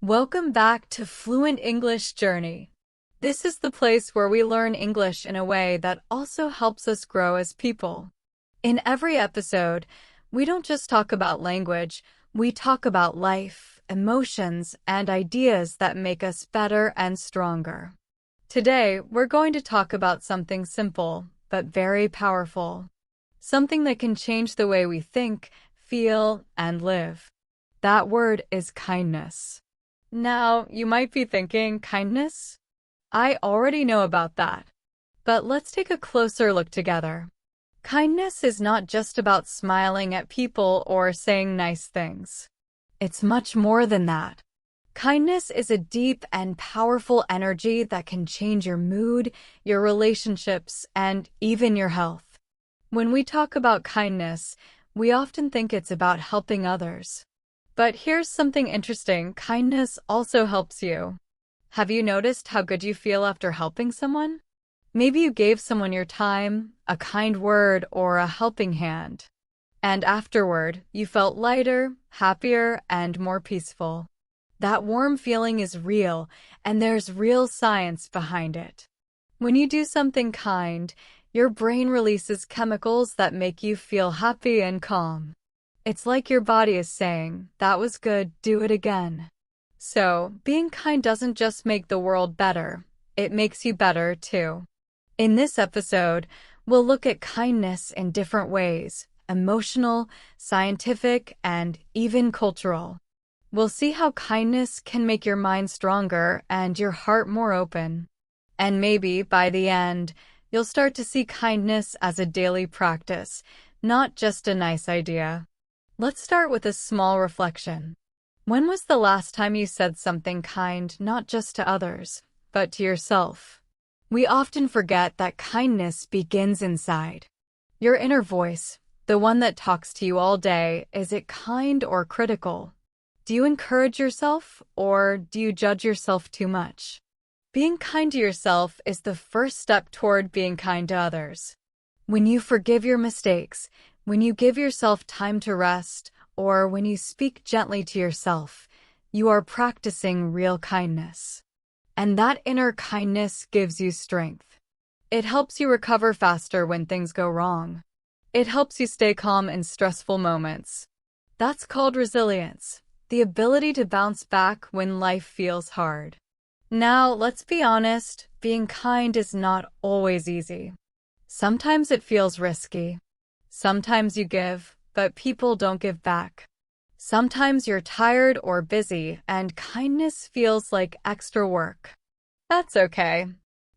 Welcome back to Fluent English Journey. This is the place where we learn English in a way that also helps us grow as people. In every episode, we don't just talk about language, we talk about life, emotions, and ideas that make us better and stronger. Today, we're going to talk about something simple, but very powerful. Something that can change the way we think, feel, and live. That word is kindness. Now, you might be thinking, kindness? I already know about that. But let's take a closer look together. Kindness is not just about smiling at people or saying nice things. It's much more than that. Kindness is a deep and powerful energy that can change your mood, your relationships, and even your health. When we talk about kindness, we often think it's about helping others. But here's something interesting, kindness also helps you. Have you noticed how good you feel after helping someone? Maybe you gave someone your time, a kind word, or a helping hand. And afterward, you felt lighter, happier, and more peaceful. That warm feeling is real, and there's real science behind it. When you do something kind, your brain releases chemicals that make you feel happy and calm. It's like your body is saying, that was good, do it again. So, being kind doesn't just make the world better, it makes you better too. In this episode, we'll look at kindness in different ways, emotional, scientific, and even cultural. We'll see how kindness can make your mind stronger and your heart more open. And maybe, by the end, you'll start to see kindness as a daily practice, not just a nice idea. Let's start with a small reflection. When was the last time you said something kind, not just to others, but to yourself? We often forget that kindness begins inside. Your inner voice, the one that talks to you all day, is it kind or critical? Do you encourage yourself, or do you judge yourself too much? Being kind to yourself is the first step toward being kind to others. When you forgive your mistakes, when you give yourself time to rest, or when you speak gently to yourself, you are practicing real kindness. And that inner kindness gives you strength. It helps you recover faster when things go wrong. It helps you stay calm in stressful moments. That's called resilience, the ability to bounce back when life feels hard. Now, let's be honest, being kind is not always easy. Sometimes it feels risky. Sometimes you give, but people don't give back. Sometimes you're tired or busy, and kindness feels like extra work. That's okay.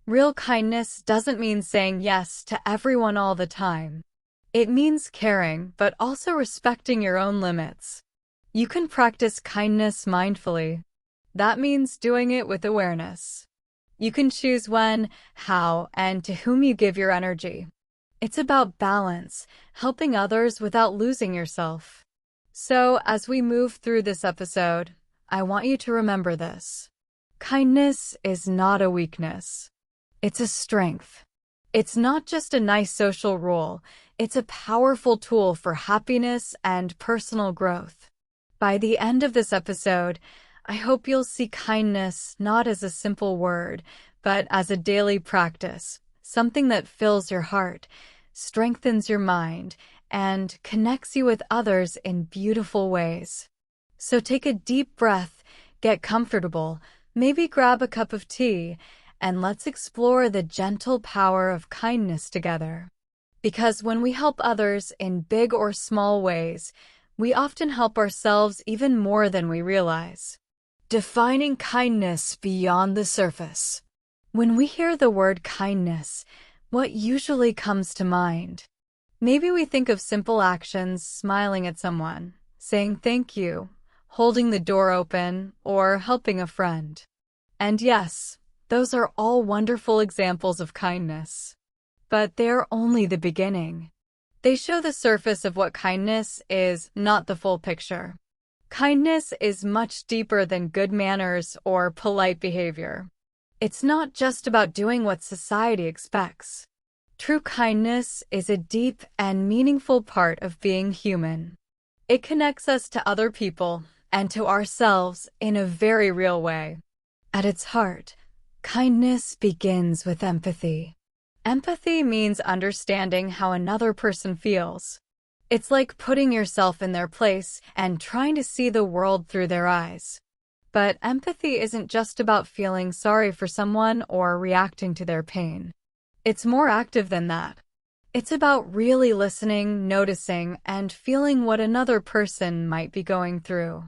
Real kindness doesn't mean saying yes to everyone all the time. It means caring, but also respecting your own limits. You can practice kindness mindfully. That means doing it with awareness. You can choose when, how, and to whom you give your energy. It's about balance, helping others without losing yourself. So, as we move through this episode, I want you to remember this. Kindness is not a weakness. It's a strength. It's not just a nice social rule, it's a powerful tool for happiness and personal growth. By the end of this episode, I hope you'll see kindness not as a simple word, but as a daily practice, something that fills your heart, strengthens your mind, and connects you with others in beautiful ways. So take a deep breath, get comfortable, maybe grab a cup of tea, and let's explore the gentle power of kindness together. Because when we help others in big or small ways, we often help ourselves even more than we realize. Defining kindness beyond the surface. When we hear the word kindness, what usually comes to mind? Maybe we think of simple actions, smiling at someone, saying thank you, holding the door open, or helping a friend. And yes, those are all wonderful examples of kindness. But they're only the beginning. They show the surface of what kindness is, not the full picture. Kindness is much deeper than good manners or polite behavior. It's not just about doing what society expects. True kindness is a deep and meaningful part of being human. It connects us to other people and to ourselves in a very real way. At its heart, kindness begins with empathy. Empathy means understanding how another person feels. It's like putting yourself in their place and trying to see the world through their eyes. But empathy isn't just about feeling sorry for someone or reacting to their pain. It's more active than that. It's about really listening, noticing, and feeling what another person might be going through.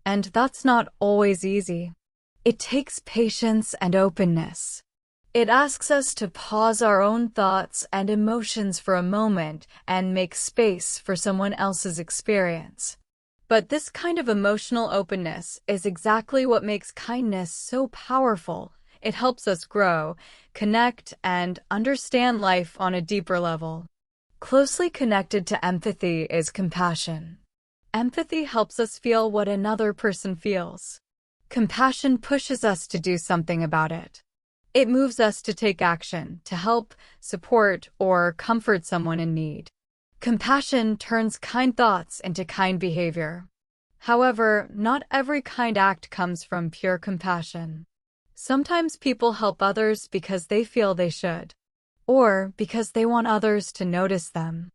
And that's not always easy. It takes patience and openness. It asks us to pause our own thoughts and emotions for a moment and make space for someone else's experience. But this kind of emotional openness is exactly what makes kindness so powerful. It helps us grow, connect, and understand life on a deeper level. Closely connected to empathy is compassion. Empathy helps us feel what another person feels. Compassion pushes us to do something about it. It moves us to take action, to help, support, or comfort someone in need. Compassion turns kind thoughts into kind behavior. However, not every kind act comes from pure compassion. Sometimes people help others because they feel they should, or because they want others to notice them,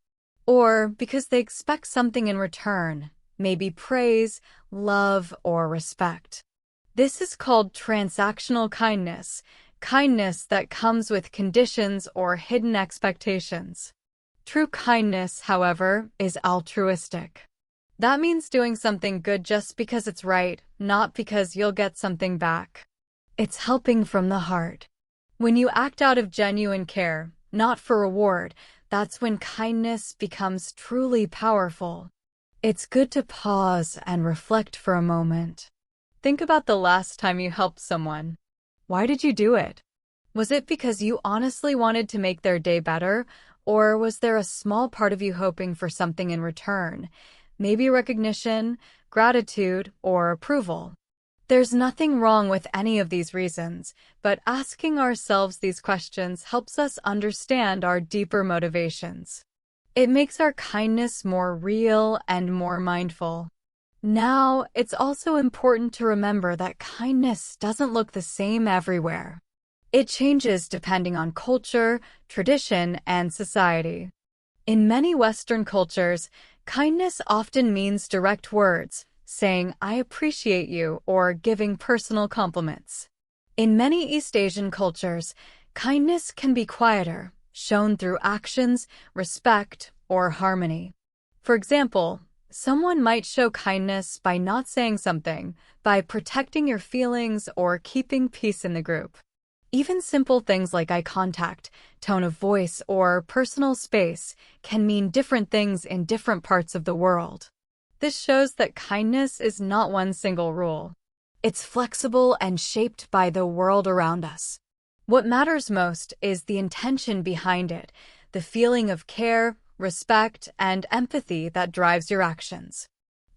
or because they expect something in return, maybe praise, love, or respect. This is called transactional kindness, kindness that comes with conditions or hidden expectations. True kindness, however, is altruistic. That means doing something good just because it's right, not because you'll get something back. It's helping from the heart. When you act out of genuine care, not for reward, that's when kindness becomes truly powerful. It's good to pause and reflect for a moment. Think about the last time you helped someone. Why did you do it? Was it because you honestly wanted to make their day better, or was there a small part of you hoping for something in return? Maybe recognition, gratitude, or approval. There's nothing wrong with any of these reasons, but asking ourselves these questions helps us understand our deeper motivations. It makes our kindness more real and more mindful. Now, it's also important to remember that kindness doesn't look the same everywhere. It changes depending on culture, tradition, and society. In many Western cultures, kindness often means direct words, saying, "I appreciate you," or giving personal compliments. In many East Asian cultures, kindness can be quieter, shown through actions, respect, or harmony. For example, someone might show kindness by not saying something, by protecting your feelings, or keeping peace in the group. Even simple things like eye contact, tone of voice, or personal space can mean different things in different parts of the world. This shows that kindness is not one single rule. It's flexible and shaped by the world around us. What matters most is the intention behind it, the feeling of care, respect, and empathy that drives your actions.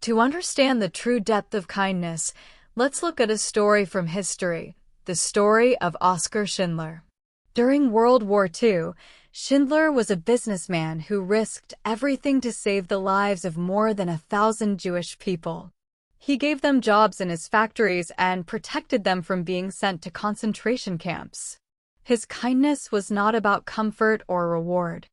To understand the true depth of kindness, let's look at a story from history, the story of Oskar Schindler. During World War II, Schindler was a businessman who risked everything to save the lives of more than 1,000 Jewish people. He gave them jobs in his factories and protected them from being sent to concentration camps. His kindness was not about comfort or reward.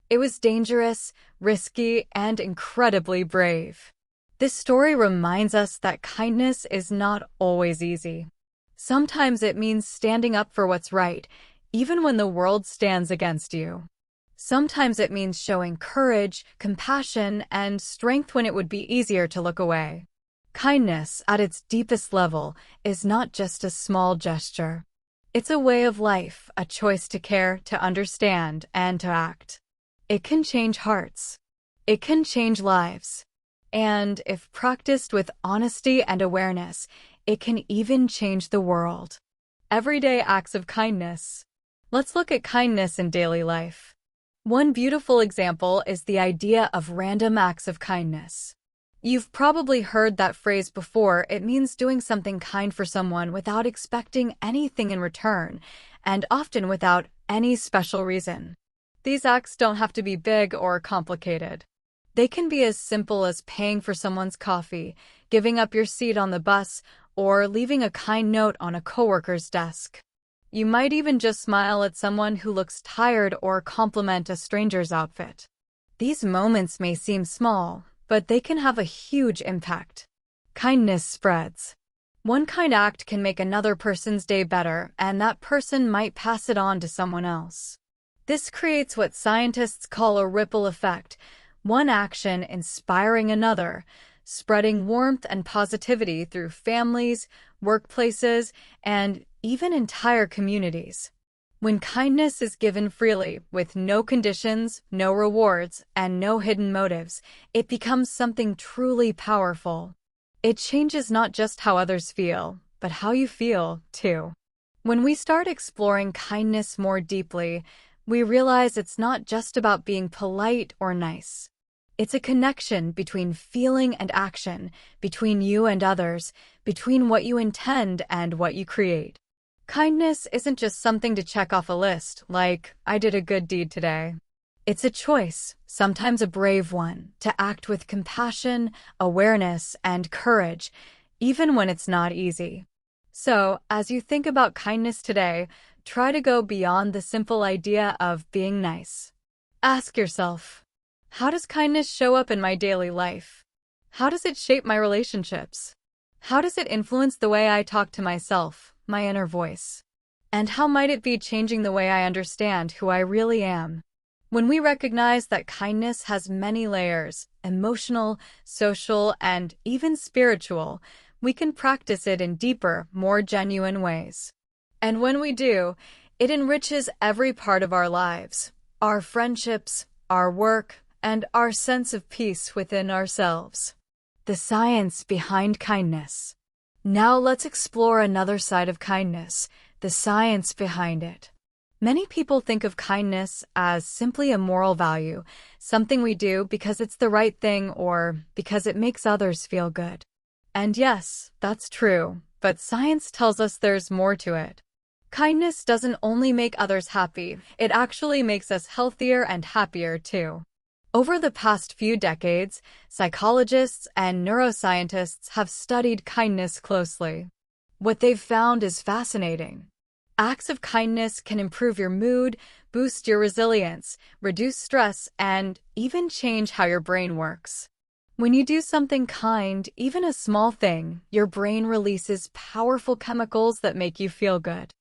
It was dangerous, risky, and incredibly brave. This story reminds us that kindness is not always easy. Sometimes it means standing up for what's right, even when the world stands against you. Sometimes it means showing courage, compassion, and strength when it would be easier to look away. Kindness, at its deepest level, is not just a small gesture. It's a way of life, a choice to care, to understand, and to act. It can change hearts. It can change lives. And if practiced with honesty and awareness, it can even change the world. Everyday acts of kindness. Let's look at kindness in daily life. One beautiful example is the idea of random acts of kindness. You've probably heard that phrase before. It means doing something kind for someone without expecting anything in return, and often without any special reason. These acts don't have to be big or complicated. They can be as simple as paying for someone's coffee, giving up your seat on the bus, or leaving a kind note on a coworker's desk. You might even just smile at someone who looks tired or compliment a stranger's outfit. These moments may seem small, but they can have a huge impact. Kindness spreads. One kind act can make another person's day better, and that person might pass it on to someone else. This creates what scientists call a ripple effect, one action inspiring another, spreading warmth and positivity through families, workplaces, and even entire communities. When kindness is given freely, with no conditions, no rewards, and no hidden motives, it becomes something truly powerful. It changes not just how others feel, but how you feel, too. When we start exploring kindness more deeply, we realize it's not just about being polite or nice. It's a connection between feeling and action, between you and others, between what you intend and what you create. Kindness isn't just something to check off a list, like, I did a good deed today. It's a choice, sometimes a brave one, to act with compassion, awareness, and courage, even when it's not easy. So, as you think about kindness today, try to go beyond the simple idea of being nice. Ask yourself, how does kindness show up in my daily life? How does it shape my relationships? How does it influence the way I talk to myself, my inner voice? And how might it be changing the way I understand who I really am? When we recognize that kindness has many layers, emotional, social, and even spiritual, we can practice it in deeper, more genuine ways. And when we do, it enriches every part of our lives, our friendships, our work, and our sense of peace within ourselves. The science behind kindness. Now let's explore another side of kindness, the science behind it. Many people think of kindness as simply a moral value, something we do because it's the right thing or because it makes others feel good. And yes, that's true, but science tells us there's more to it. Kindness doesn't only make others happy, it actually makes us healthier and happier too. Over the past few decades, psychologists and neuroscientists have studied kindness closely. What they've found is fascinating. Acts of kindness can improve your mood, boost your resilience, reduce stress, and even change how your brain works. When you do something kind, even a small thing, your brain releases powerful chemicals that make you feel good.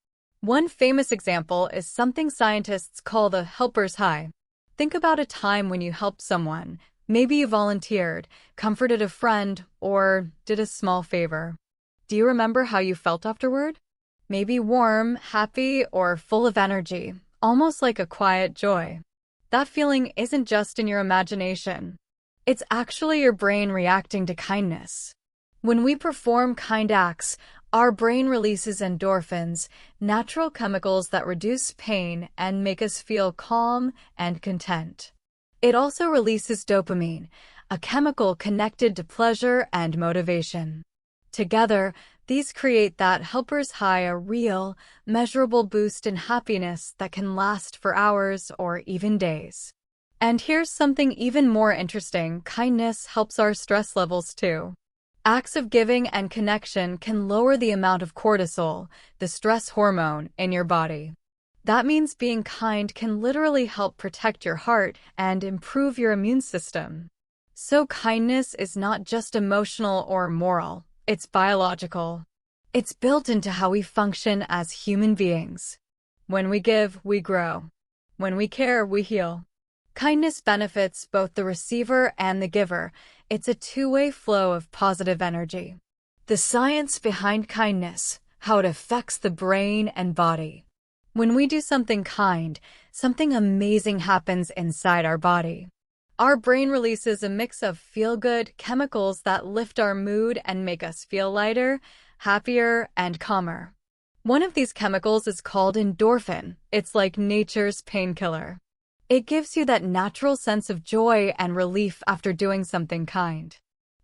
One famous example is something scientists call the helper's high. Think about a time when you helped someone. Maybe you volunteered, comforted a friend, or did a small favor. Do you remember how you felt afterward? Maybe warm, happy, or full of energy, almost like a quiet joy. That feeling isn't just in your imagination. It's actually your brain reacting to kindness. When we perform kind acts, our brain releases endorphins, natural chemicals that reduce pain and make us feel calm and content. It also releases dopamine, a chemical connected to pleasure and motivation. Together, these create that helper's high, a real, measurable boost in happiness that can last for hours or even days. And here's something even more interesting: kindness helps our stress levels too. Acts of giving and connection can lower the amount of cortisol, the stress hormone, in your body. That means being kind can literally help protect your heart and improve your immune system. So kindness is not just emotional or moral. It's biological. It's built into how we function as human beings. When we give, we grow. When we care, we heal. Kindness benefits both the receiver and the giver. It's a two-way flow of positive energy. The science behind kindness, how it affects the brain and body. When we do something kind, something amazing happens inside our body. Our brain releases a mix of feel-good chemicals that lift our mood and make us feel lighter, happier, and calmer. One of these chemicals is called endorphin. It's like nature's painkiller. It gives you that natural sense of joy and relief after doing something kind.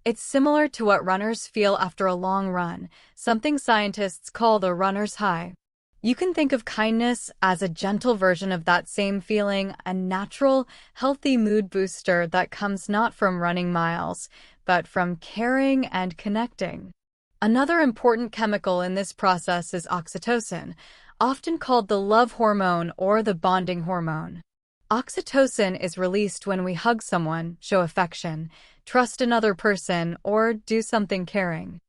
It's similar to what runners feel after a long run, something scientists call the runner's high. You can think of kindness as a gentle version of that same feeling, a natural, healthy mood booster that comes not from running miles, but from caring and connecting. Another important chemical in this process is oxytocin, often called the love hormone or the bonding hormone. Oxytocin is released when we hug someone, show affection, trust another person, or do something caring.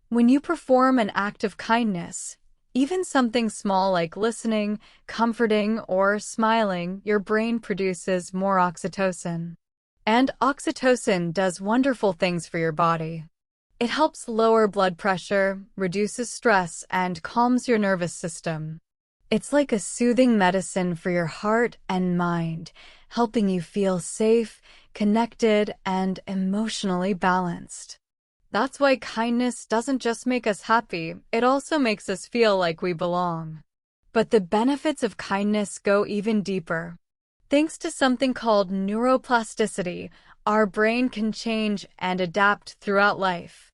When you perform an act of kindness, even something small like listening, comforting, or smiling, your brain produces more oxytocin. And oxytocin does wonderful things for your body. It helps lower blood pressure, reduces stress, and calms your nervous system. It's like a soothing medicine for your heart and mind, helping you feel safe, connected, and emotionally balanced. That's why kindness doesn't just make us happy, it also makes us feel like we belong. But the benefits of kindness go even deeper. Thanks to something called neuroplasticity, our brain can change and adapt throughout life.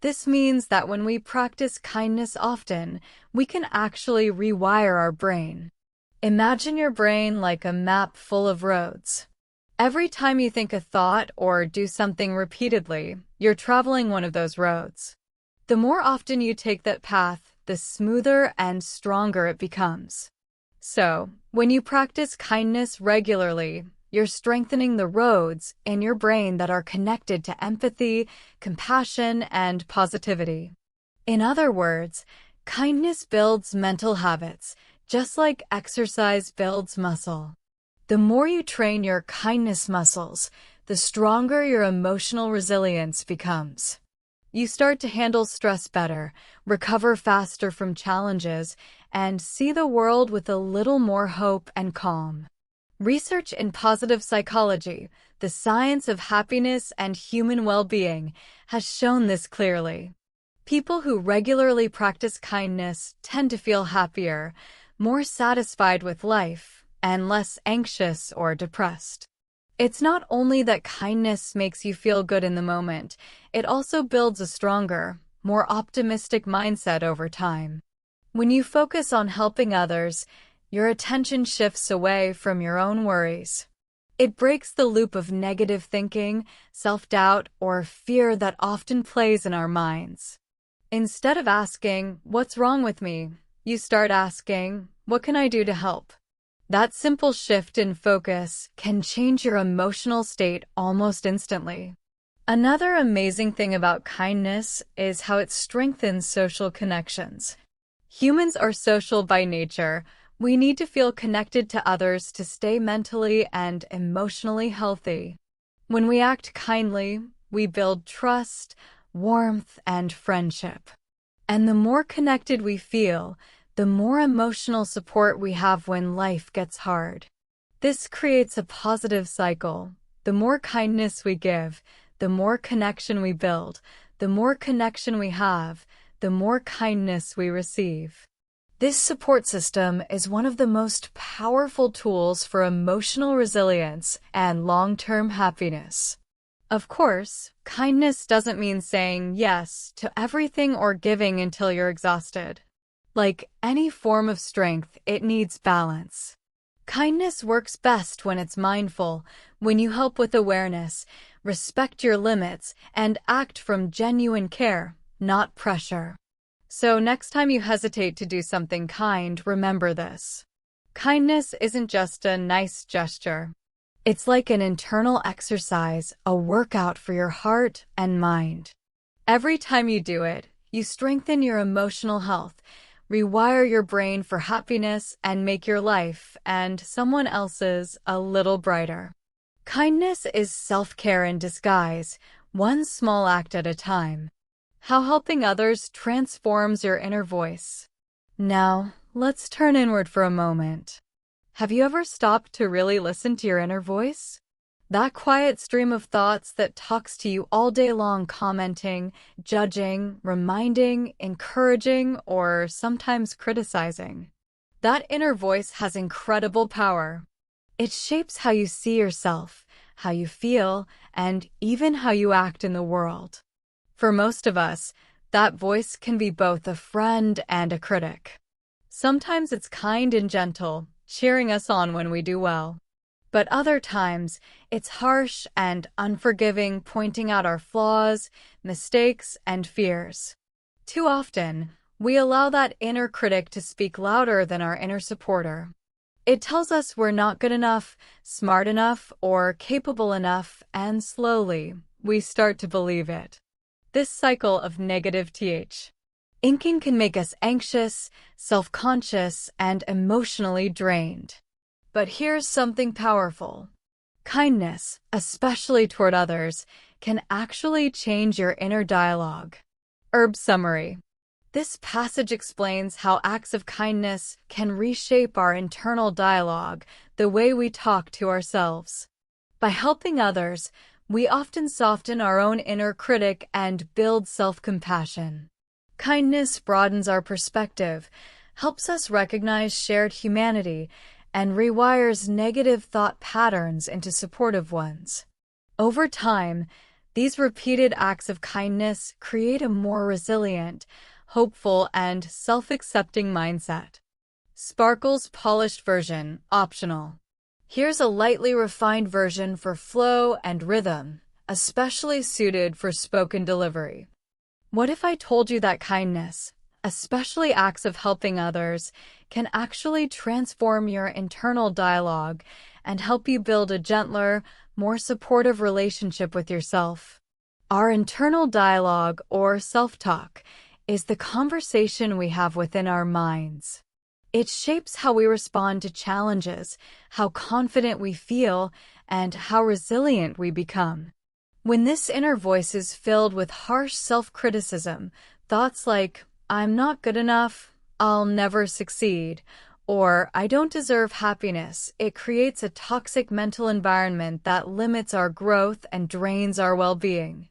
This means that when we practice kindness often, we can actually rewire our brain. Imagine your brain like a map full of roads. Every time you think a thought or do something repeatedly, you're traveling one of those roads. The more often you take that path, the smoother and stronger it becomes. So, when you practice kindness regularly, you're strengthening the roads in your brain that are connected to empathy, compassion, and positivity. In other words, kindness builds mental habits, just like exercise builds muscle. The more you train your kindness muscles, the stronger your emotional resilience becomes. You start to handle stress better, recover faster from challenges, and see the world with a little more hope and calm. Research in positive psychology, the science of happiness and human well-being, has shown this clearly. People who regularly practice kindness tend to feel happier, more satisfied with life, and less anxious or depressed. It's not only that kindness makes you feel good in the moment, it also builds a stronger, more optimistic mindset over time. When you focus on helping others, your attention shifts away from your own worries. It breaks the loop of negative thinking, self-doubt, or fear that often plays in our minds. Instead of asking, "What's wrong with me?" you start asking, "What can I do to help?" That simple shift in focus can change your emotional state almost instantly. Another amazing thing about kindness is how it strengthens social connections. Humans are social by nature. We need to feel connected to others to stay mentally and emotionally healthy. When we act kindly, we build trust, warmth, and friendship. And the more connected we feel, the more emotional support we have when life gets hard. This creates a positive cycle. The more kindness we give, the more connection we build. The more connection we have, the more kindness we receive. This support system is one of the most powerful tools for emotional resilience and long-term happiness. Of course, kindness doesn't mean saying yes to everything or giving until you're exhausted. Like any form of strength, it needs balance. Kindness works best when it's mindful, when you help with awareness, respect your limits, and act from genuine care, not pressure. So next time you hesitate to do something kind, remember this. Kindness isn't just a nice gesture. It's like an internal exercise, a workout for your heart and mind. Every time you do it, you strengthen your emotional health, rewire your brain for happiness, and make your life and someone else's a little brighter. Kindness is self-care in disguise, one small act at a time. How helping others transforms your inner voice. Now, let's turn inward for a moment. Have you ever stopped to really listen to your inner voice? That quiet stream of thoughts that talks to you all day long, commenting, judging, reminding, encouraging, or sometimes criticizing. That inner voice has incredible power. It shapes how you see yourself, how you feel, and even how you act in the world. For most of us, that voice can be both a friend and a critic. Sometimes it's kind and gentle, cheering us on when we do well. But other times, it's harsh and unforgiving, pointing out our flaws, mistakes, and fears. Too often, we allow that inner critic to speak louder than our inner supporter. It tells us we're not good enough, smart enough, or capable enough, and slowly, we start to believe it. This cycle of negative thinking can make us anxious, self-conscious, and emotionally drained. But here's something powerful. Kindness, especially toward others, can actually change your inner dialogue. Summary. This passage explains how acts of kindness can reshape our internal dialogue, the way we talk to ourselves. By helping others, we often soften our own inner critic and build self-compassion. Kindness broadens our perspective, helps us recognize shared humanity, and rewires negative thought patterns into supportive ones. Over time, these repeated acts of kindness create a more resilient, hopeful, and self-accepting mindset. Sparkle's polished version, optional. Here's a lightly refined version for flow and rhythm, especially suited for spoken delivery. What if I told you that kindness, especially acts of helping others, can actually transform your internal dialogue and help you build a gentler, more supportive relationship with yourself? Our internal dialogue, or self-talk, is the conversation we have within our minds. It shapes how we respond to challenges, how confident we feel, and how resilient we become. When this inner voice is filled with harsh self-criticism, thoughts like, "I'm not good enough," "I'll never succeed," or "I don't deserve happiness," it creates a toxic mental environment that limits our growth and drains our well-being.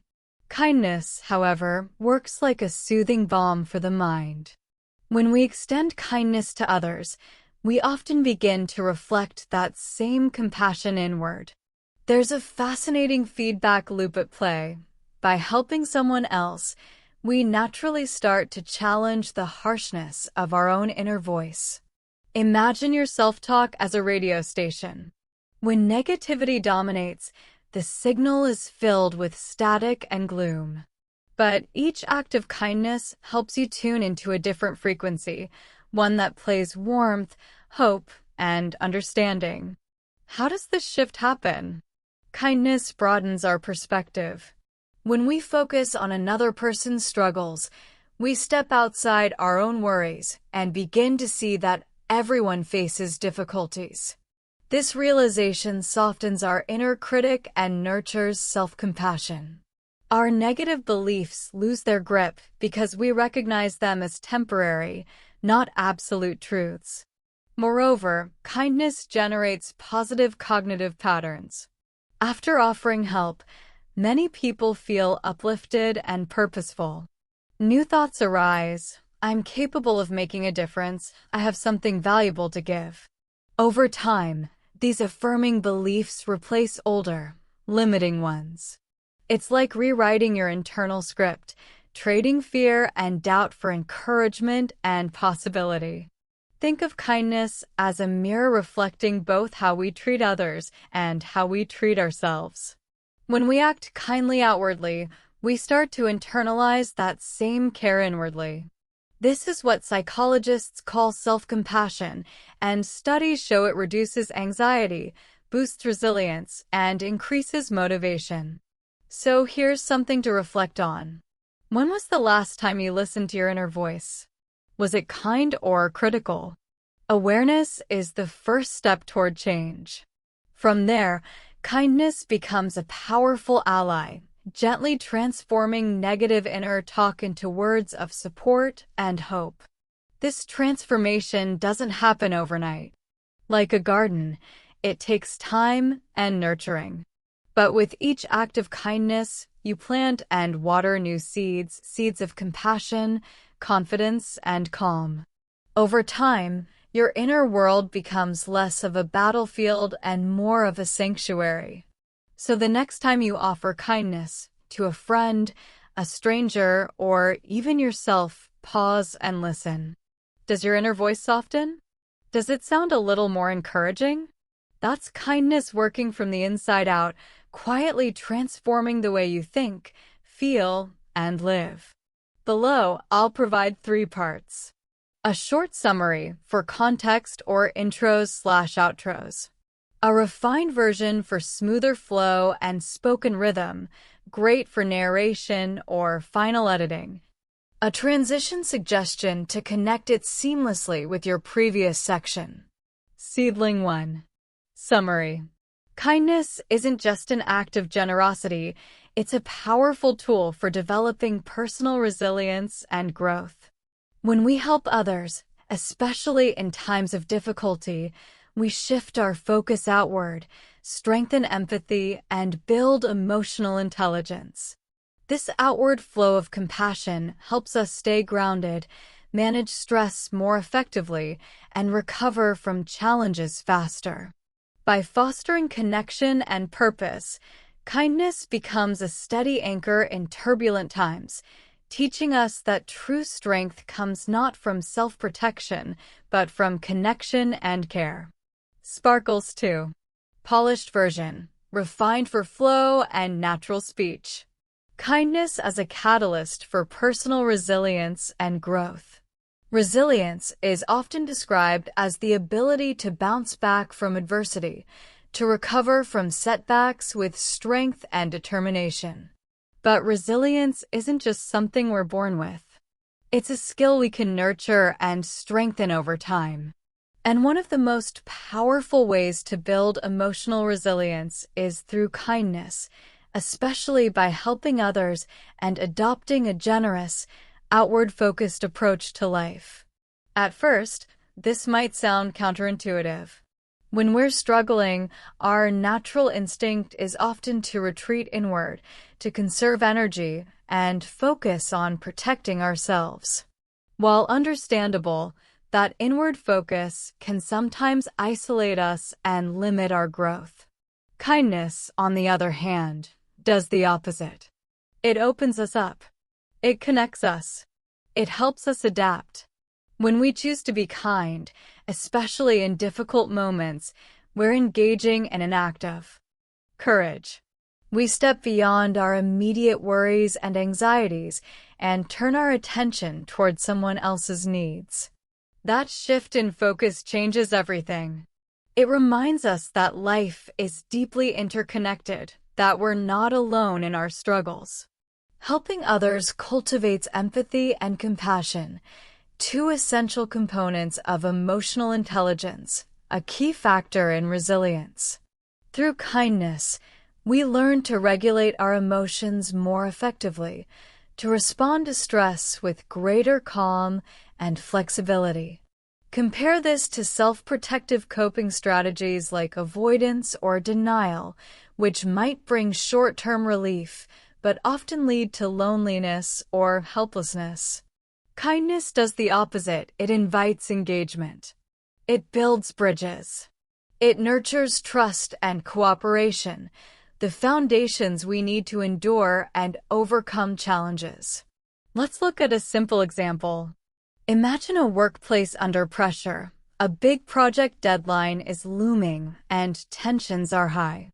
Kindness, however, works like a soothing balm for the mind. When we extend kindness to others, we often begin to reflect that same compassion inward. There's a fascinating feedback loop at play. By helping someone else, we naturally start to challenge the harshness of our own inner voice. Imagine your self-talk as a radio station. When negativity dominates, the signal is filled with static and gloom. But each act of kindness helps you tune into a different frequency, one that plays warmth, hope, and understanding. How does this shift happen? Kindness broadens our perspective. When we focus on another person's struggles, we step outside our own worries and begin to see that everyone faces difficulties. This realization softens our inner critic and nurtures self-compassion. Our negative beliefs lose their grip because we recognize them as temporary, not absolute truths. Moreover, kindness generates positive cognitive patterns. After offering help, many people feel uplifted and purposeful. New thoughts arise. "I'm capable of making a difference. I have something valuable to give." Over time, these affirming beliefs replace older, limiting ones. It's like rewriting your internal script, trading fear and doubt for encouragement and possibility. Think of kindness as a mirror reflecting both how we treat others and how we treat ourselves. When we act kindly outwardly, we start to internalize that same care inwardly. This is what psychologists call self-compassion, and studies show it reduces anxiety, boosts resilience, and increases motivation. So here's something to reflect on. When was the last time you listened to your inner voice? Was it kind or critical? Awareness is the first step toward change. From there, kindness becomes a powerful ally, gently transforming negative inner talk into words of support and hope. This transformation doesn't happen overnight. Like a garden, it takes time and nurturing. But with each act of kindness, you plant and water new seeds, seeds of compassion, confidence, and calm. Over time, your inner world becomes less of a battlefield and more of a sanctuary. So the next time you offer kindness to a friend, a stranger, or even yourself, pause and listen. Does your inner voice soften? Does it sound a little more encouraging? That's kindness working from the inside out, quietly transforming the way you think, feel, and live. Below, I'll provide 3 parts. A short summary for context or intros/outros. A refined version for smoother flow and spoken rhythm, great for narration or final editing. A transition suggestion to connect it seamlessly with your previous section. Seedling 1. Summary. Kindness isn't just an act of generosity, it's a powerful tool for developing personal resilience and growth. When we help others, especially in times of difficulty, we shift our focus outward, strengthen empathy, and build emotional intelligence. This outward flow of compassion helps us stay grounded, manage stress more effectively, and recover from challenges faster. By fostering connection and purpose, kindness becomes a steady anchor in turbulent times, teaching us that true strength comes not from self-protection, but from connection and care. Sparkles 2. Polished version, refined for flow and natural speech. Kindness as a catalyst for personal resilience and growth. Resilience is often described as the ability to bounce back from adversity, to recover from setbacks with strength and determination. But resilience isn't just something we're born with. It's a skill we can nurture and strengthen over time. And one of the most powerful ways to build emotional resilience is through kindness, especially by helping others and adopting a generous, outward-focused approach to life. At first, this might sound counterintuitive. When we're struggling, our natural instinct is often to retreat inward, to conserve energy, and focus on protecting ourselves. While understandable, that inward focus can sometimes isolate us and limit our growth. Kindness, on the other hand, does the opposite. It opens us up. It connects us. It helps us adapt. When we choose to be kind, especially in difficult moments, we're engaging in an act of courage. We step beyond our immediate worries and anxieties and turn our attention toward someone else's needs. That shift in focus changes everything. It reminds us that life is deeply interconnected, that we're not alone in our struggles. Helping others cultivates empathy and compassion, 2 essential components of emotional intelligence, a key factor in resilience. Through kindness, we learn to regulate our emotions more effectively, to respond to stress with greater calm and flexibility. Compare this to self-protective coping strategies like avoidance or denial, which might bring short-term relief, but often lead to loneliness or helplessness. Kindness does the opposite. It invites engagement. It builds bridges. It nurtures trust and cooperation, the foundations we need to endure and overcome challenges. Let's look at a simple example. Imagine a workplace under pressure. A big project deadline is looming and tensions are high.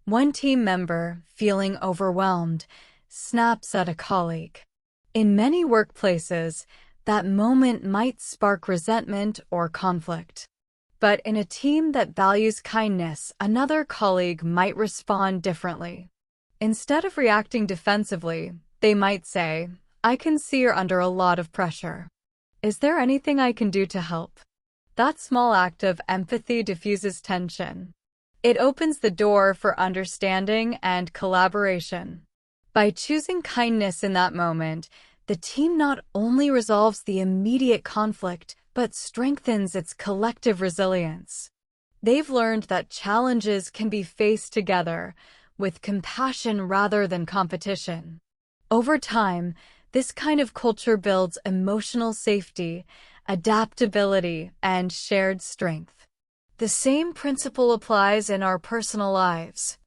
One team member, feeling overwhelmed, snaps at a colleague. In many workplaces, that moment might spark resentment or conflict. But in a team that values kindness, another colleague might respond differently. Instead of reacting defensively, they might say, "I can see you're under a lot of pressure. Is there anything I can do to help?" That small act of empathy diffuses tension. It opens the door for understanding and collaboration. By choosing kindness in that moment, the team not only resolves the immediate conflict, but strengthens its collective resilience. They've learned that challenges can be faced together, with compassion rather than competition. Over time, this kind of culture builds emotional safety, adaptability, and shared strength. The same principle applies in our personal lives.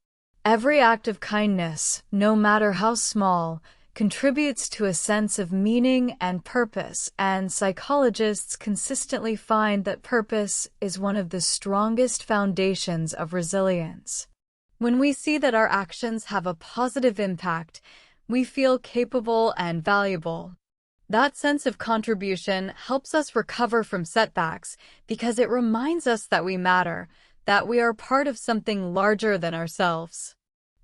Every act of kindness, no matter how small, contributes to a sense of meaning and purpose, and psychologists consistently find that purpose is one of the strongest foundations of resilience. When we see that our actions have a positive impact, we feel capable and valuable. That sense of contribution helps us recover from setbacks because it reminds us that we matter, that we are part of something larger than ourselves.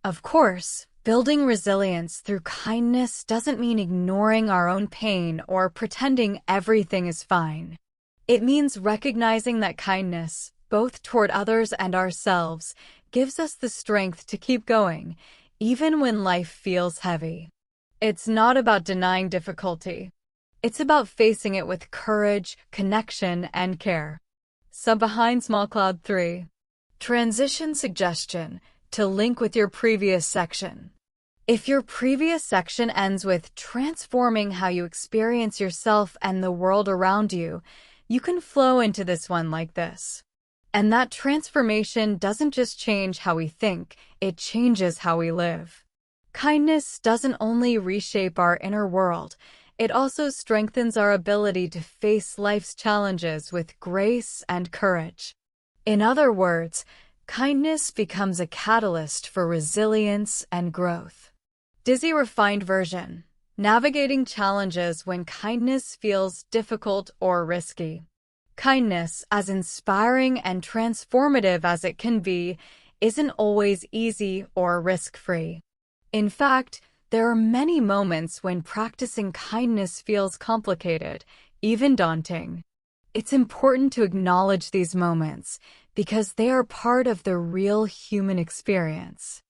Of course, building resilience through kindness doesn't mean ignoring our own pain or pretending everything is fine. It means recognizing that kindness, both toward others and ourselves, gives us the strength to keep going, even when life feels heavy. It's not about denying difficulty. It's about facing it with courage, connection, and care. Behind small cloud 3. Transition suggestion to link with your previous section. If your previous section ends with transforming how you experience yourself and the world around you, you can flow into this one like this. And that transformation doesn't just change how we think, it changes how we live. Kindness doesn't only reshape our inner world, it also strengthens our ability to face life's challenges with grace and courage. In other words, kindness becomes a catalyst for resilience and growth. Dizzy refined version: navigating challenges when kindness feels difficult or risky. Kindness, as inspiring and transformative as it can be, isn't always easy or risk-free. In fact, there are many moments when practicing kindness feels complicated, even daunting. It's important to acknowledge these moments because they are part of the real human experience.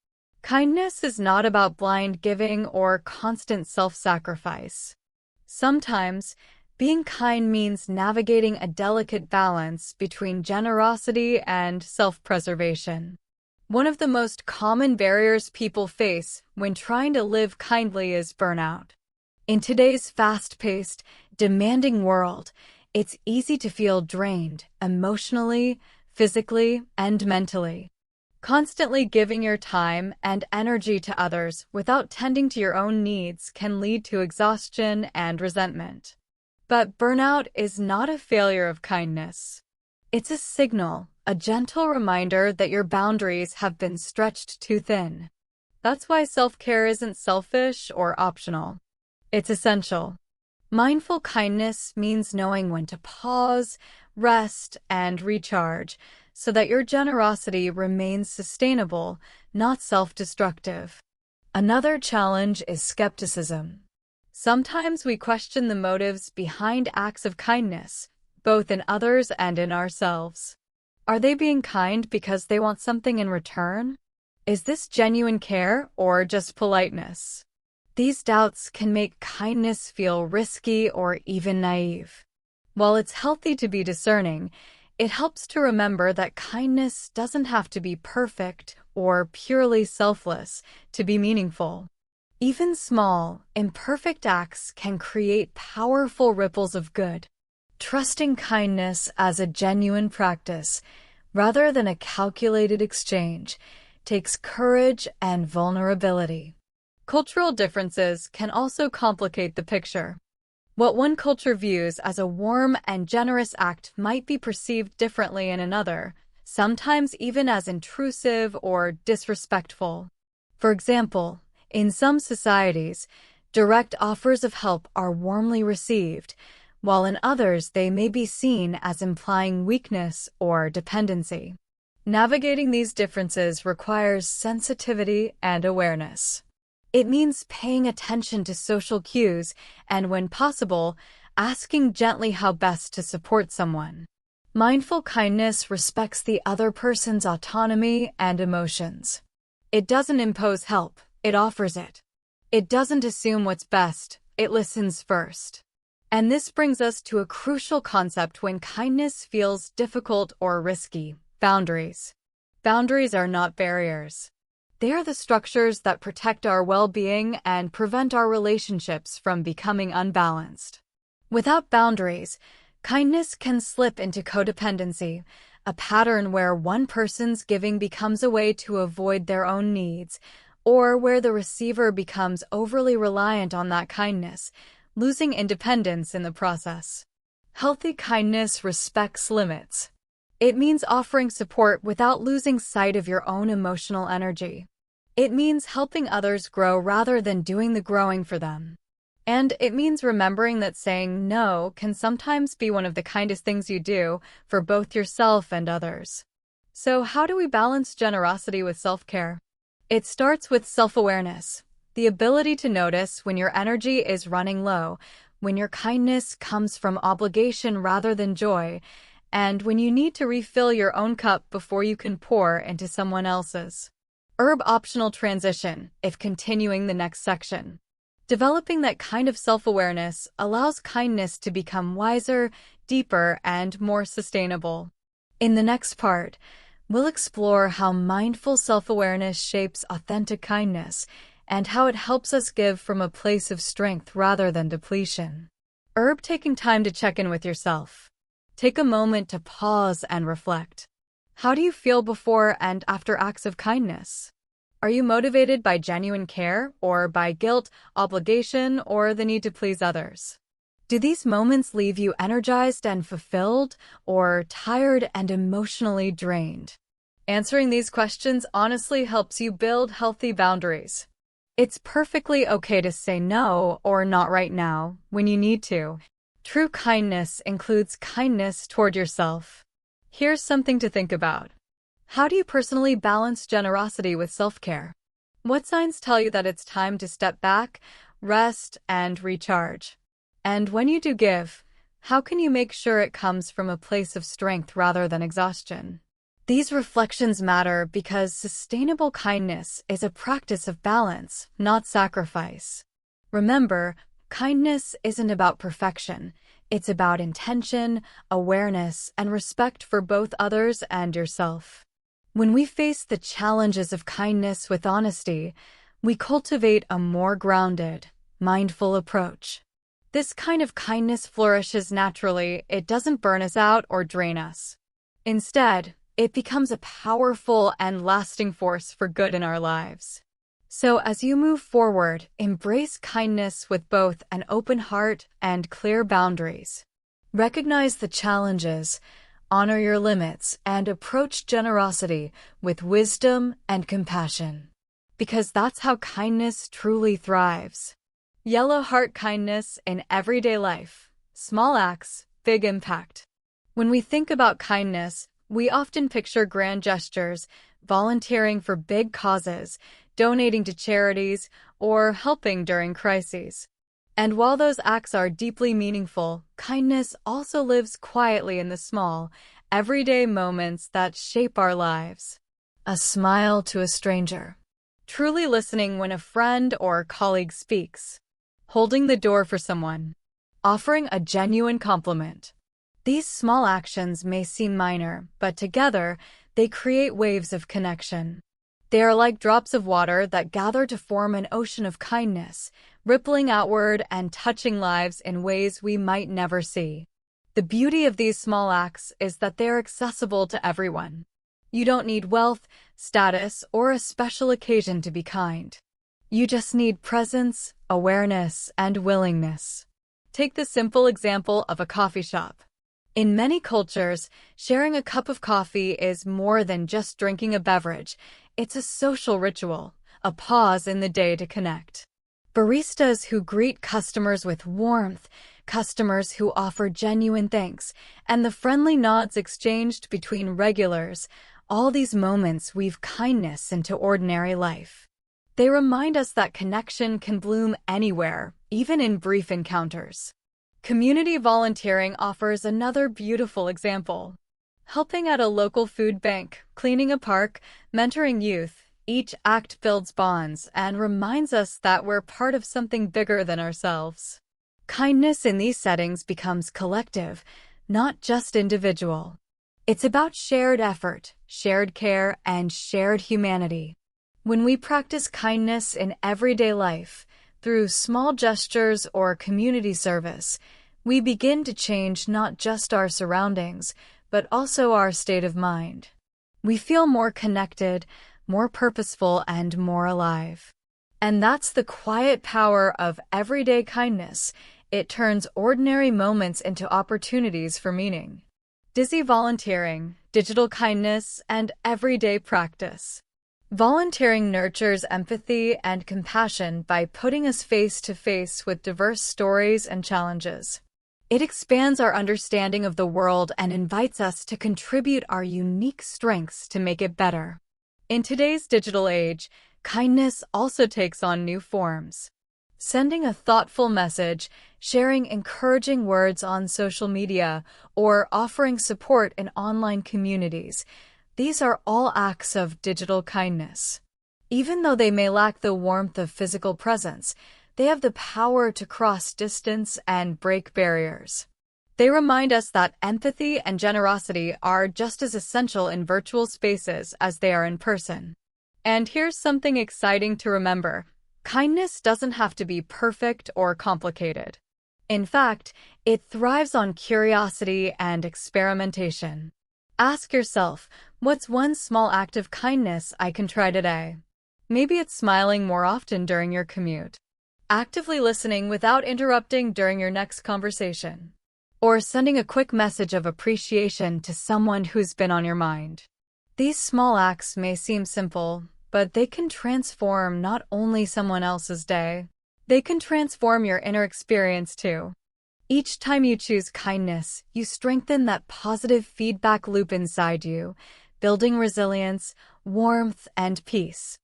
Kindness is not about blind giving or constant self-sacrifice. Sometimes, being kind means navigating a delicate balance between generosity and self-preservation. One of the most common barriers people face when trying to live kindly is burnout. In today's fast-paced, demanding world, it's easy to feel drained emotionally, physically, and mentally. Constantly giving your time and energy to others without tending to your own needs can lead to exhaustion and resentment. But burnout is not a failure of kindness. It's a signal, a gentle reminder that your boundaries have been stretched too thin. That's why self-care isn't selfish or optional. It's essential. Mindful kindness means knowing when to pause, rest, and recharge so that your generosity remains sustainable, not self-destructive. Another challenge is skepticism. Sometimes we question the motives behind acts of kindness, both in others and in ourselves. Are they being kind because they want something in return? Is this genuine care or just politeness? These doubts can make kindness feel risky or even naive. While it's healthy to be discerning, it helps to remember that kindness doesn't have to be perfect or purely selfless to be meaningful. Even small, imperfect acts can create powerful ripples of good. Trusting kindness as a genuine practice, rather than a calculated exchange, takes courage and vulnerability. Cultural differences can also complicate the picture. What one culture views as a warm and generous act might be perceived differently in another, sometimes even as intrusive or disrespectful. For example, in some societies, direct offers of help are warmly received, while in others they may be seen as implying weakness or dependency. Navigating these differences requires sensitivity and awareness. It means paying attention to social cues and, when possible, asking gently how best to support someone. Mindful kindness respects the other person's autonomy and emotions. It doesn't impose help, it offers it. It doesn't assume what's best, it listens first. And this brings us to a crucial concept when kindness feels difficult or risky: boundaries. Boundaries are not barriers. They are the structures that protect our well-being and prevent our relationships from becoming unbalanced. Without boundaries, kindness can slip into codependency, a pattern where one person's giving becomes a way to avoid their own needs, or where the receiver becomes overly reliant on that kindness, losing independence in the process. Healthy kindness respects limits. It means offering support without losing sight of your own emotional energy. It means helping others grow rather than doing the growing for them. And it means remembering that saying no can sometimes be one of the kindest things you do for both yourself and others. So how do we balance generosity with self-care? It starts with self-awareness, the ability to notice when your energy is running low, when your kindness comes from obligation rather than joy, and when you need to refill your own cup before you can pour into someone else's. Optional transition, if continuing the next section. Developing that kind of self-awareness allows kindness to become wiser, deeper, and more sustainable. In the next part, we'll explore how mindful self-awareness shapes authentic kindness and how it helps us give from a place of strength rather than depletion. Taking time to check in with yourself. Take a moment to pause and reflect. How do you feel before and after acts of kindness? Are you motivated by genuine care, or by guilt, obligation, or the need to please others? Do these moments leave you energized and fulfilled, or tired and emotionally drained? Answering these questions honestly helps you build healthy boundaries. It's perfectly okay to say no or not right now when you need to. True kindness includes kindness toward yourself. Here's something to think about. How do you personally balance generosity with self-care? What signs tell you that it's time to step back, rest, and recharge? And when you do give, how can you make sure it comes from a place of strength rather than exhaustion? These reflections matter because sustainable kindness is a practice of balance, not sacrifice. Remember, kindness isn't about perfection. It's about intention, awareness, and respect for both others and yourself. When we face the challenges of kindness with honesty, we cultivate a more grounded, mindful approach. This kind of kindness flourishes naturally. It doesn't burn us out or drain us. Instead, it becomes a powerful and lasting force for good in our lives. So as you move forward, embrace kindness with both an open heart and clear boundaries. Recognize the challenges, honor your limits, and approach generosity with wisdom and compassion. Because that's how kindness truly thrives. Yellow heart kindness in everyday life. Small acts, big impact. When we think about kindness, we often picture grand gestures, volunteering for big causes, donating to charities, or helping during crises. And while those acts are deeply meaningful, kindness also lives quietly in the small, everyday moments that shape our lives. A smile to a stranger. Truly listening when a friend or colleague speaks. Holding the door for someone. Offering a genuine compliment. These small actions may seem minor, but together, they create waves of connection. They are like drops of water that gather to form an ocean of kindness, rippling outward and touching lives in ways we might never see. The beauty of these small acts is that they are accessible to everyone. You don't need wealth, status, or a special occasion to be kind. You just need presence, awareness, and willingness. Take the simple example of a coffee shop. In many cultures, sharing a cup of coffee is more than just drinking a beverage. It's a social ritual, a pause in the day to connect. Baristas who greet customers with warmth, customers who offer genuine thanks, and the friendly nods exchanged between regulars, all these moments weave kindness into ordinary life. They remind us that connection can bloom anywhere, even in brief encounters. Community volunteering offers another beautiful example. Helping at a local food bank, cleaning a park, mentoring youth, each act builds bonds and reminds us that we're part of something bigger than ourselves. Kindness in these settings becomes collective, not just individual. It's about shared effort, shared care, and shared humanity. When we practice kindness in everyday life, through small gestures or community service, we begin to change not just our surroundings, but also our state of mind. We feel more connected, more purposeful, and more alive. And that's the quiet power of everyday kindness. It turns ordinary moments into opportunities for meaning. Dizzy volunteering, digital kindness, and everyday practice. Volunteering nurtures empathy and compassion by putting us face to face with diverse stories and challenges. It expands our understanding of the world and invites us to contribute our unique strengths to make it better. In today's digital age, kindness also takes on new forms. Sending a thoughtful message, sharing encouraging words on social media, or offering support in online communities. These are all acts of digital kindness. Even though they may lack the warmth of physical presence, they have the power to cross distance and break barriers. They remind us that empathy and generosity are just as essential in virtual spaces as they are in person. And here's something exciting to remember. Kindness doesn't have to be perfect or complicated. In fact, it thrives on curiosity and experimentation. Ask yourself, what's one small act of kindness I can try today? Maybe it's smiling more often during your commute, actively listening without interrupting during your next conversation, or sending a quick message of appreciation to someone who's been on your mind. These small acts may seem simple, but they can transform not only someone else's day, they can transform your inner experience too. Each time you choose kindness, you strengthen that positive feedback loop inside you, building resilience, warmth, and peace.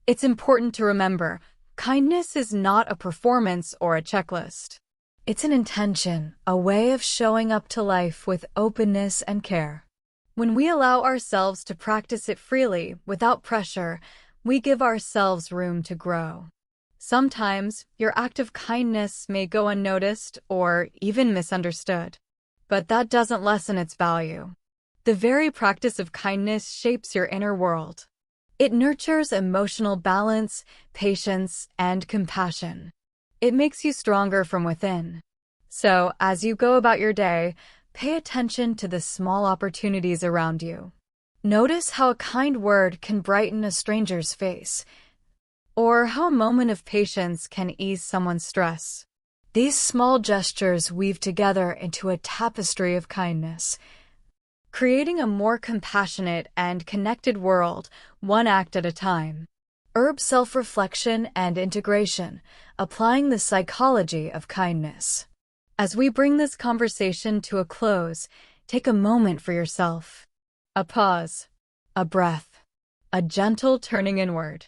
It's important to remember, kindness is not a performance or a checklist. It's an intention, a way of showing up to life with openness and care. When we allow ourselves to practice it freely, without pressure, we give ourselves room to grow. Sometimes, your act of kindness may go unnoticed or even misunderstood, but that doesn't lessen its value. The very practice of kindness shapes your inner world. It nurtures emotional balance, patience, and compassion. It makes you stronger from within. So, as you go about your day, pay attention to the small opportunities around you. Notice how a kind word can brighten a stranger's face, or how a moment of patience can ease someone's stress. These small gestures weave together into a tapestry of kindness, creating a more compassionate and connected world, one act at a time. Self-reflection and integration, applying the psychology of kindness. As we bring this conversation to a close, take a moment for yourself. A pause, a breath, a gentle turning inward.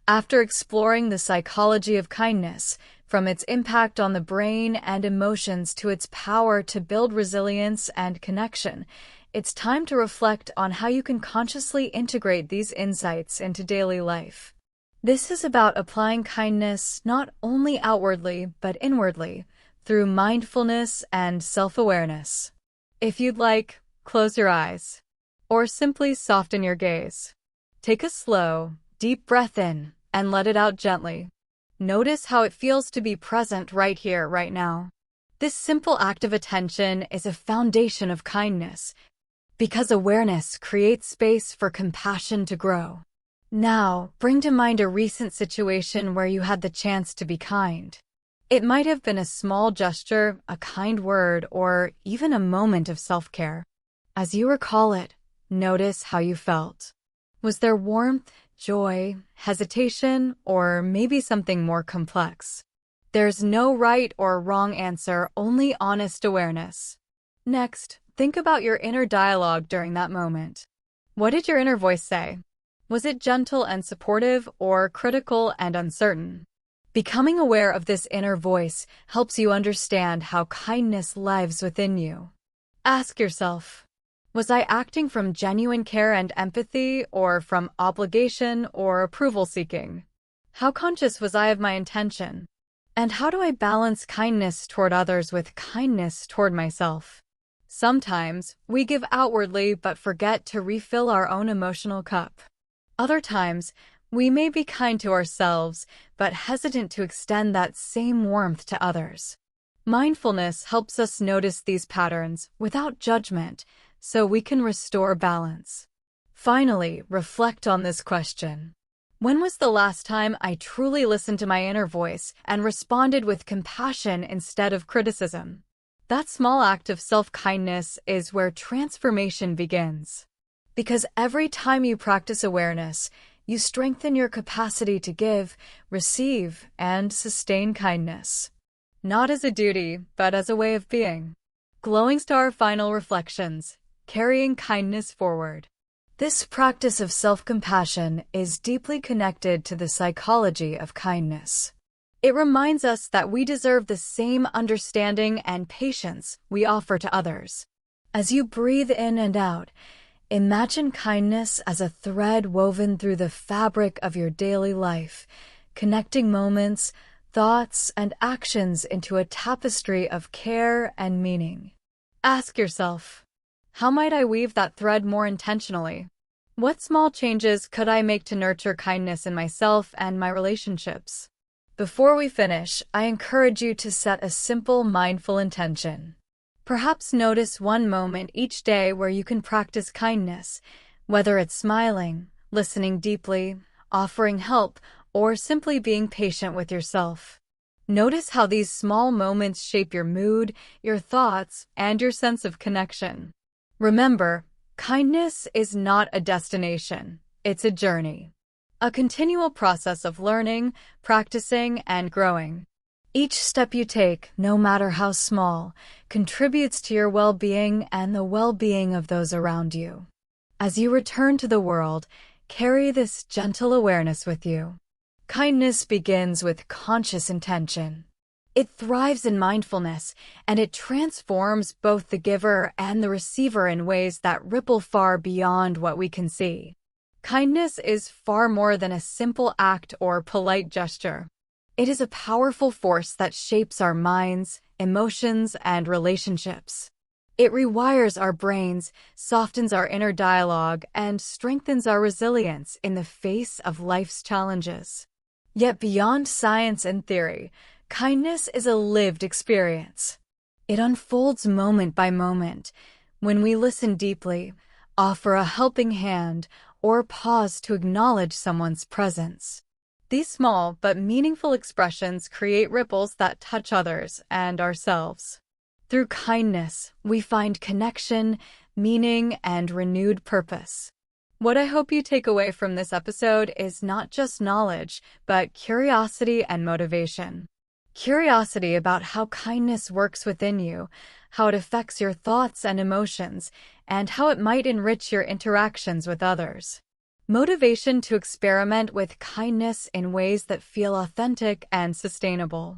After exploring the psychology of kindness, from its impact on the brain and emotions to its power to build resilience and connection, it's time to reflect on how you can consciously integrate these insights into daily life. This is about applying kindness not only outwardly but inwardly, through mindfulness and self-awareness. If you'd like, close your eyes, or simply soften your gaze. Take a slow, deep breath in and let it out gently. Notice how it feels to be present right here, right now. This simple act of attention is a foundation of kindness, because awareness creates space for compassion to grow. Now, bring to mind a recent situation where you had the chance to be kind. It might have been a small gesture, a kind word, or even a moment of self-care. As you recall it, notice how you felt. Was there warmth, joy, hesitation, or maybe something more complex? There's no right or wrong answer, only honest awareness. Next, think about your inner dialogue during that moment. What did your inner voice say? Was it gentle and supportive or critical and uncertain? Becoming aware of this inner voice helps you understand how kindness lives within you. Ask yourself, was I acting from genuine care and empathy, or from obligation or approval seeking? How conscious was I of my intention? And how do I balance kindness toward others with kindness toward myself? Sometimes, we give outwardly but forget to refill our own emotional cup. Other times, we may be kind to ourselves, but hesitant to extend that same warmth to others. Mindfulness helps us notice these patterns without judgment, so we can restore balance. Finally, reflect on this question. When was the last time I truly listened to my inner voice and responded with compassion instead of criticism? That small act of self-kindness is where transformation begins. Because every time you practice awareness, you strengthen your capacity to give, receive, and sustain kindness. Not as a duty, but as a way of being. Glowing Star Final Reflections, carrying kindness forward. This practice of self-compassion is deeply connected to the psychology of kindness. It reminds us that we deserve the same understanding and patience we offer to others. As you breathe in and out, imagine kindness as a thread woven through the fabric of your daily life, connecting moments, thoughts, and actions into a tapestry of care and meaning. Ask yourself, how might I weave that thread more intentionally? What small changes could I make to nurture kindness in myself and my relationships? Before we finish, I encourage you to set a simple, mindful intention. Perhaps notice one moment each day where you can practice kindness, whether it's smiling, listening deeply, offering help, or simply being patient with yourself. Notice how these small moments shape your mood, your thoughts, and your sense of connection. Remember, kindness is not a destination, it's a journey. A continual process of learning, practicing, and growing. Each step you take, no matter how small, contributes to your well-being and the well-being of those around you. As you return to the world, carry this gentle awareness with you. Kindness begins with conscious intention. It thrives in mindfulness, and it transforms both the giver and the receiver in ways that ripple far beyond what we can see. Kindness is far more than a simple act or polite gesture. It is a powerful force that shapes our minds, emotions, and relationships. It rewires our brains, softens our inner dialogue, and strengthens our resilience in the face of life's challenges. Yet beyond science and theory, kindness is a lived experience. It unfolds moment by moment, when we listen deeply, offer a helping hand, or pause to acknowledge someone's presence. These small but meaningful expressions create ripples that touch others and ourselves. Through kindness, we find connection, meaning, and renewed purpose. What I hope you take away from this episode is not just knowledge, but curiosity and motivation. Curiosity about how kindness works within you, how it affects your thoughts and emotions, and how it might enrich your interactions with others. Motivation to experiment with kindness in ways that feel authentic and sustainable.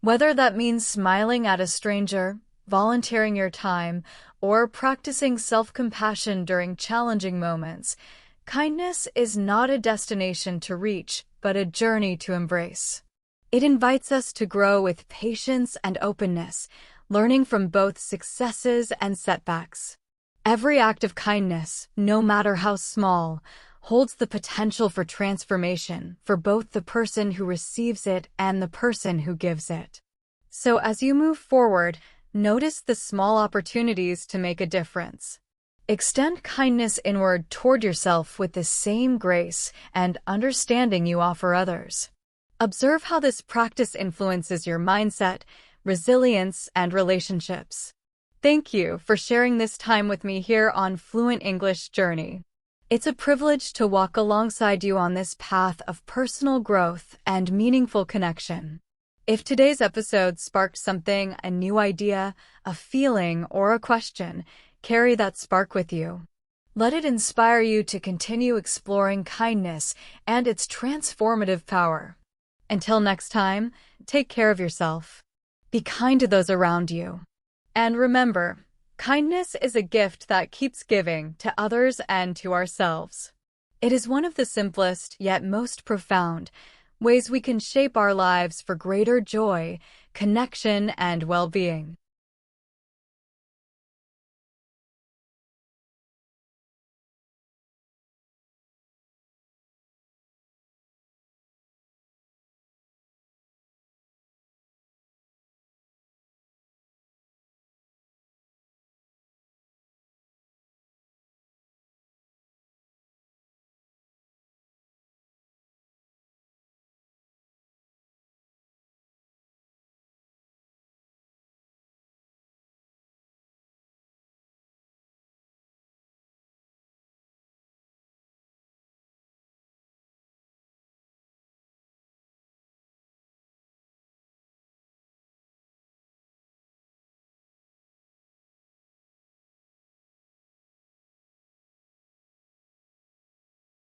Whether that means smiling at a stranger, volunteering your time, or practicing self-compassion during challenging moments, kindness is not a destination to reach, but a journey to embrace. It invites us to grow with patience and openness, learning from both successes and setbacks. Every act of kindness, no matter how small, holds the potential for transformation for both the person who receives it and the person who gives it. So as you move forward, notice the small opportunities to make a difference. Extend kindness inward toward yourself with the same grace and understanding you offer others. Observe how this practice influences your mindset, resilience, and relationships. Thank you for sharing this time with me here on Fluent English Journey. It's a privilege to walk alongside you on this path of personal growth and meaningful connection. If today's episode sparked something, a new idea, a feeling, or a question, carry that spark with you. Let it inspire you to continue exploring kindness and its transformative power. Until next time, take care of yourself. Be kind to those around you. And remember, kindness is a gift that keeps giving to others and to ourselves. It is one of the simplest, yet most profound, ways we can shape our lives for greater joy, connection, and well-being.